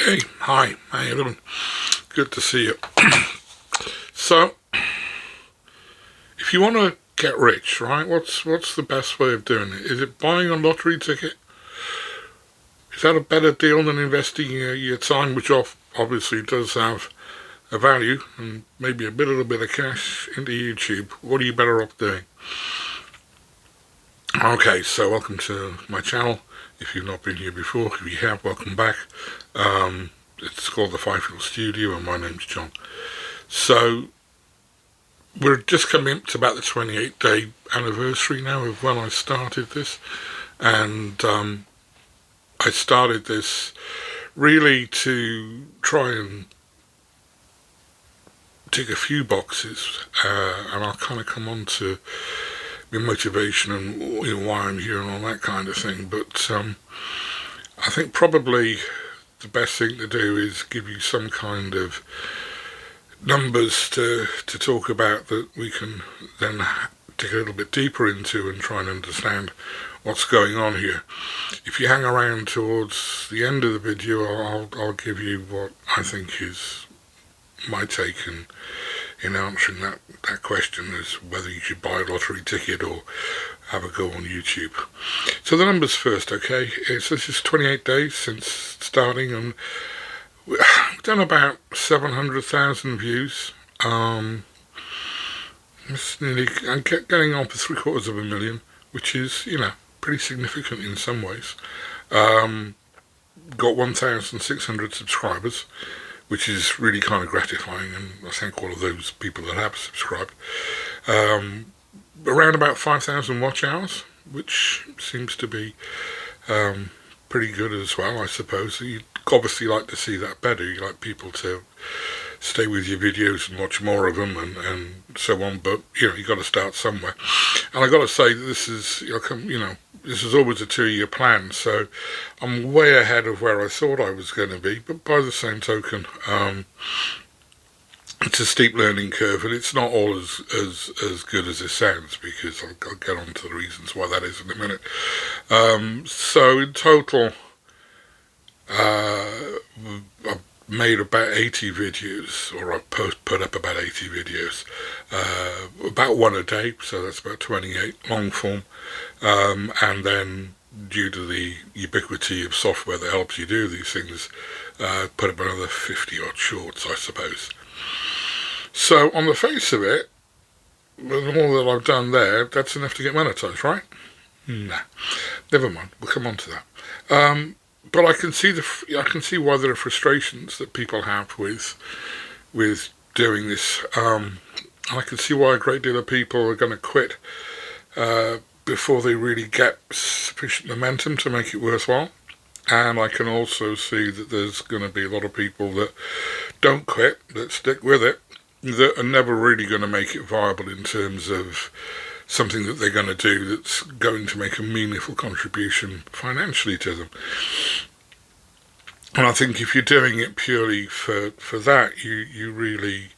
Hey, hi, how you doing? Good to see you. So, if you want to get rich, right, what's the best way of doing it? Is it buying a lottery ticket? Is that a better deal than investing your time, which obviously does have a value, and maybe a little bit of cash into YouTube? What are you better off doing? Okay, so welcome to my channel. If you've not been here before, if you have, welcome back. It's called the Five Studio, and my name's John. So, we're just coming up to about the 28-day anniversary now of when I started this, and I started this really to try and tick a few boxes, and I'll kind of come on to my motivation and why I'm here and all that kind of thing. But I think probably the best thing to do is give you some kind of numbers to talk about that we can then dig a little bit deeper into and try and understand what's going on here. If you hang around towards the end of the video, I'll give you what I think is my take in answering that question, as whether you should buy a lottery ticket or have a go on YouTube. So the numbers first, okay? This is 28 days since starting, and we've done about 700,000 views. It's nearly, I'm getting on for 750,000, which is, pretty significant in some ways. Got 1,600 subscribers, which is really kind of gratifying, and I thank all of those people that have subscribed. Around about 5,000 watch hours, which seems to be pretty good as well, I suppose. You'd obviously like to see that better. You like people to stay with your videos and watch more of them and so on, but you got to start somewhere. And I got to say that this is this is always a 2-year plan, so I'm way ahead of where I thought I was going to be. But by the same token, it's a steep learning curve, and it's not all as good as it sounds, because I'll get on to the reasons why that is in a minute. So in total, I've made about 80 videos, or I've put up about 80 videos, about one a day, so that's about 28 long form, and then due to the ubiquity of software that helps you do these things, put up another 50 odd shorts, I suppose. So on the face of it, with all that I've done there, that's enough to get monetized, right? Nah, never mind, we'll come on to that. But I can see why there are frustrations that people have with doing this. And I can see why a great deal of people are going to quit before they really get sufficient momentum to make it worthwhile. And I can also see that there's going to be a lot of people that don't quit, that stick with it, that are never really going to make it viable in terms of something that they're going to do that's going to make a meaningful contribution financially to them. And I think if you're doing it purely for that, you really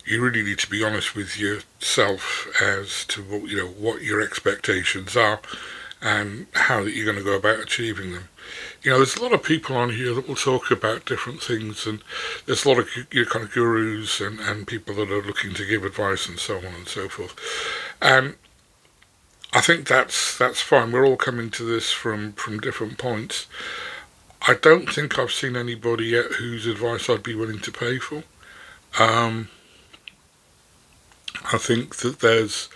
need to be honest with yourself as to what your expectations are and how that you're going to go about achieving them. There's a lot of people on here that will talk about different things, and there's a lot of kind of gurus and people that are looking to give advice and so on and so forth. And I think that's fine. We're all coming to this from different points. I don't think I've seen anybody yet whose advice I'd be willing to pay for. I think that there's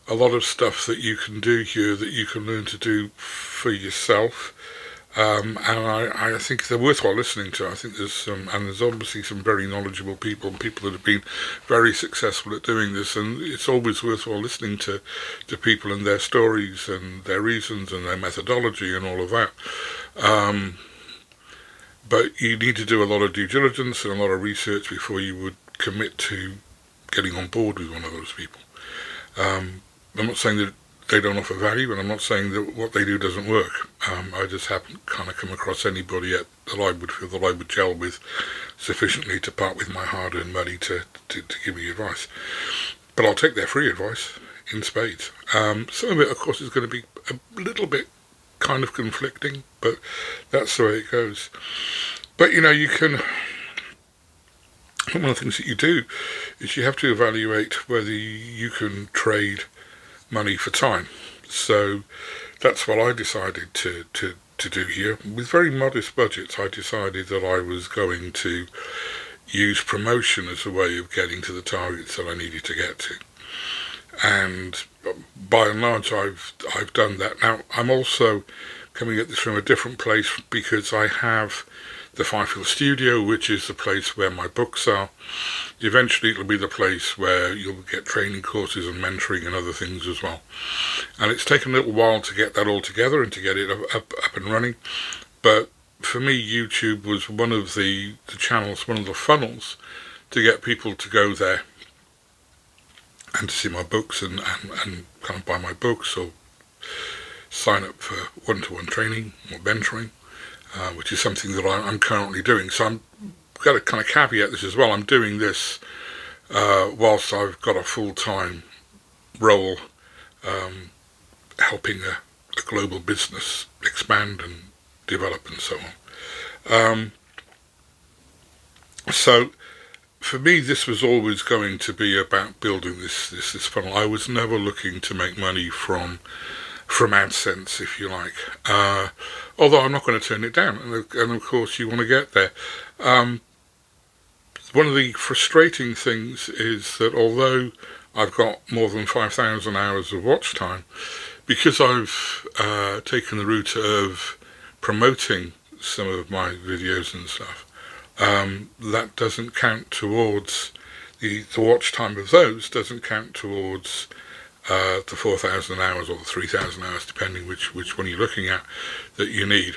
a lot of stuff that you can do here that you can learn to do for yourself. And I think they're worthwhile listening to. I think there's obviously some very knowledgeable people and people that have been very successful at doing this, and it's always worthwhile listening to people and their stories and their reasons and their methodology and all of that. But you need to do a lot of due diligence and a lot of research before you would commit to getting on board with one of those people. I'm not saying that they don't offer value, and I'm not saying that what they do doesn't work. I just haven't kind of come across anybody yet that I would feel that I would gel with sufficiently to part with my hard-earned money to give me advice. But I'll take their free advice in spades. Some of it, of course, is going to be a little bit kind of conflicting, but that's the way it goes. But you can. One of the things that you do is you have to evaluate whether you can trade money for time. So that's what I decided to do here. With very modest budgets, I decided that I was going to use promotion as a way of getting to the targets that I needed to get to. And by and large, I've done that. Now, I'm also coming at this from a different place because I have the Fifield Studio, which is the place where my books are. Eventually it'll be the place where you'll get training courses and mentoring and other things as well. And it's taken a little while to get that all together and to get it up and running. But for me, YouTube was one of the channels, one of the funnels to get people to go there and to see my books and kind of buy my books or sign up for one-to-one training or mentoring. Which is something that I'm currently doing. So I'm got to kind of caveat this as well. I'm doing this whilst I've got a full-time role helping a global business expand and develop and so on. So for me, this was always going to be about building this funnel. I was never looking to make money from AdSense, if you like. Although I'm not going to turn it down, and of course you want to get there. One of the frustrating things is that although I've got more than 5,000 hours of watch time, because I've taken the route of promoting some of my videos and stuff, that doesn't count towards the watch time of those, doesn't count towards the 4,000 hours or the 3,000 hours, depending which one you're looking at, that you need.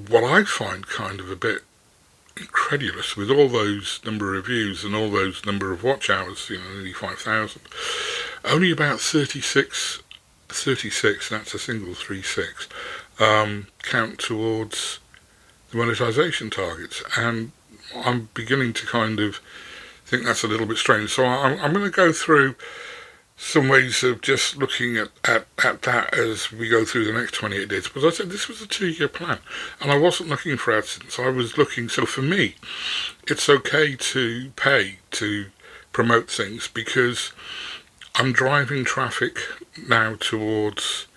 What I find kind of a bit incredulous with all those number of views and all those number of watch hours, nearly 5,000, only about 36, that's a single 36, count towards the monetization targets. And I'm beginning to kind of think that's a little bit strange. So I'm going to go through some ways of just looking at that as we go through the next 28 days. Because I said this was a 2-year plan, and I wasn't looking for AdSense. I was looking, so for me, it's okay to pay to promote things because I'm driving traffic now towards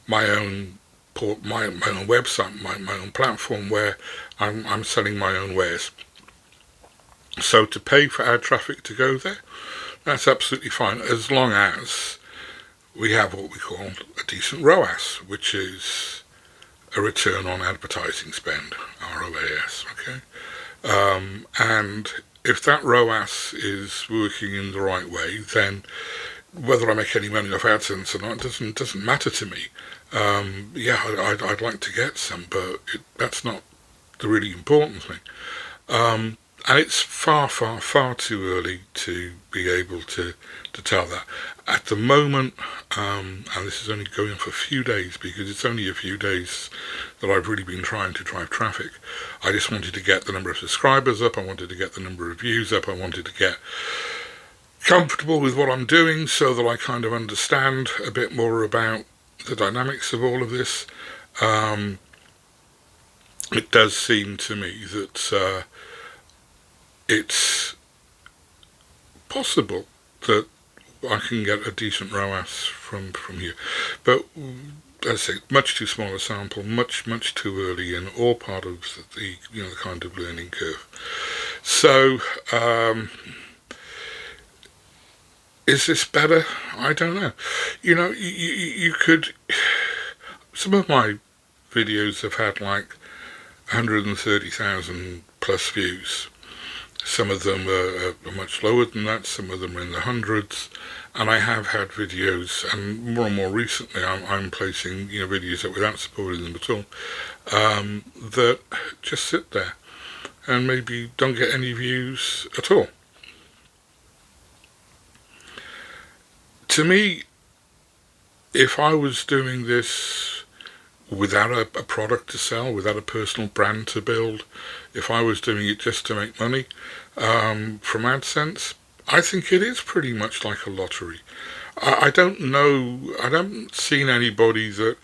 my own website, my own platform where I'm selling my own wares. So to pay for ad traffic to go there, that's absolutely fine, as long as we have what we call a decent ROAS, which is a return on advertising spend, ROAS, okay? And if that ROAS is working in the right way, then whether I make any money off AdSense or not doesn't matter to me. I'd like to get some, but that's not the really important thing. And it's far too early to be able to tell that. At the moment, and this is only going for a few days because it's only a few days that I've really been trying to drive traffic. I just wanted to get the number of subscribers up, I wanted to get the number of views up, I wanted to get comfortable with what I'm doing so that I kind of understand a bit more about the dynamics of all of this. It does seem to me that it's possible that I can get a decent ROAS from here, but as I say, much too small a sample, much too early in, all part of the the kind of learning curve. So is this better? I don't know. You could. Some of my videos have had like 130,000 plus views. Some of them are much lower than that, some of them are in the hundreds, and I have had videos, and more recently I'm placing videos that without supporting them at all, that just sit there and maybe don't get any views at all. To me, if I was doing this without a product to sell, without a personal brand to build, if I was doing it just to make money from AdSense, I think it is pretty much like a lottery. I don't know, I haven't seen anybody that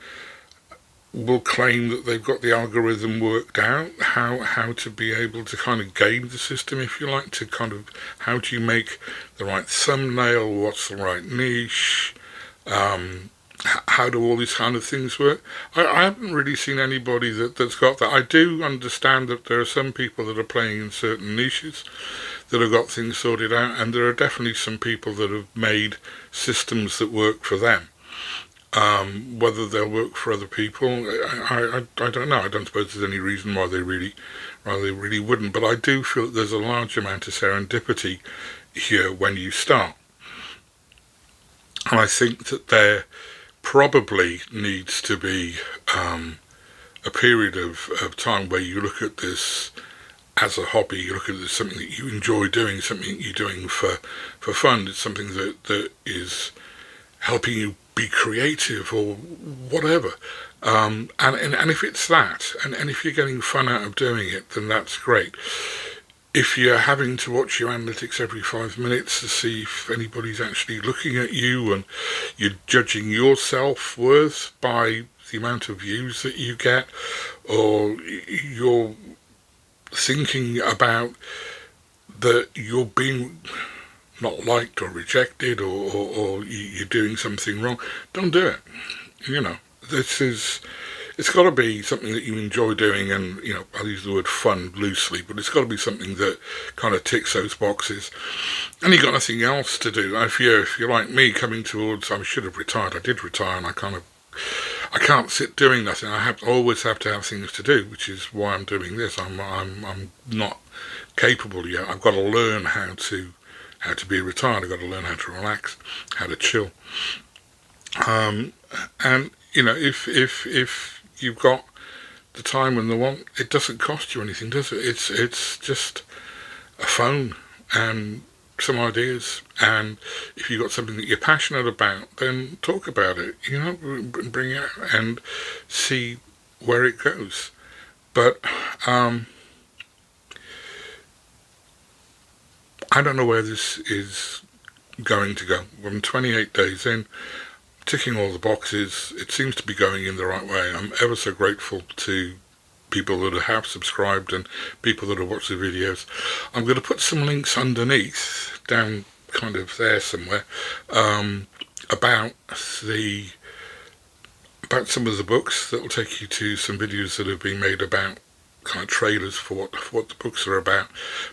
will claim that they've got the algorithm worked out, how to be able to kind of game the system, if you like, to kind of, how do you make the right thumbnail, what's the right niche, how do all these kind of things work? I haven't really seen anybody that's got that. I do understand that there are some people that are playing in certain niches that have got things sorted out, and there are definitely some people that have made systems that work for them. Whether they'll work for other people, I don't know. I don't suppose there's any reason why they really wouldn't. But I do feel that there's a large amount of serendipity here when you start. And I think that there probably needs to be a period of time where you look at this as a hobby, you look at it as something that you enjoy doing, something you're doing for fun. It's something that is helping you be creative or whatever. And if it's that, and if you're getting fun out of doing it, then that's great. If you're having to watch your analytics every 5 minutes to see if anybody's actually looking at you, and you're judging your self-worth by the amount of views that you get, or you're thinking about that you're being not liked or rejected, or you're doing something wrong, don't do it. It's got to be something that you enjoy doing, and I'll use the word fun loosely, but it's got to be something that kind of ticks those boxes. And you've got nothing else to do. If you're like me, coming towards, I should have retired. I did retire, and I can't sit doing nothing. I always have to have things to do, which is why I'm doing this. I'm not capable yet. I've got to learn how to be retired. I've got to learn how to relax, how to chill. And if you've got the time and the want, it doesn't cost you anything, does it? It's just a phone and some ideas, and if you've got something that you're passionate about, then talk about it, bring it out and see where it goes. But I don't know where this is going to go. I'm 28 days in, ticking all the boxes. It seems to be going in the right way. I'm ever so grateful to people that have subscribed and people that have watched the videos. I'm going to put some links underneath, down kind of there somewhere, about some of the books that will take you to some videos that have been made about kind of trailers for what the books are about.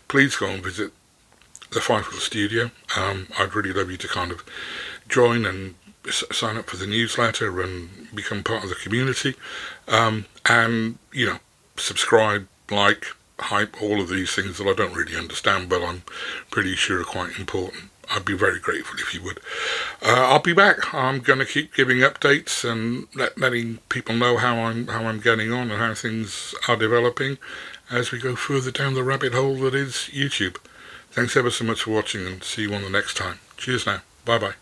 Please go and visit the Fifel Studio. I'd really love you to kind of join and sign up for the newsletter and become part of the community, and subscribe, like, hype, all of these things that I don't really understand, but I'm pretty sure are quite important. I'd be very grateful if you would. I'll be back. I'm going to keep giving updates and letting people know how I'm getting on and how things are developing as we go further down the rabbit hole that is YouTube. Thanks ever so much for watching, and see you on the next time. Cheers now. Bye bye.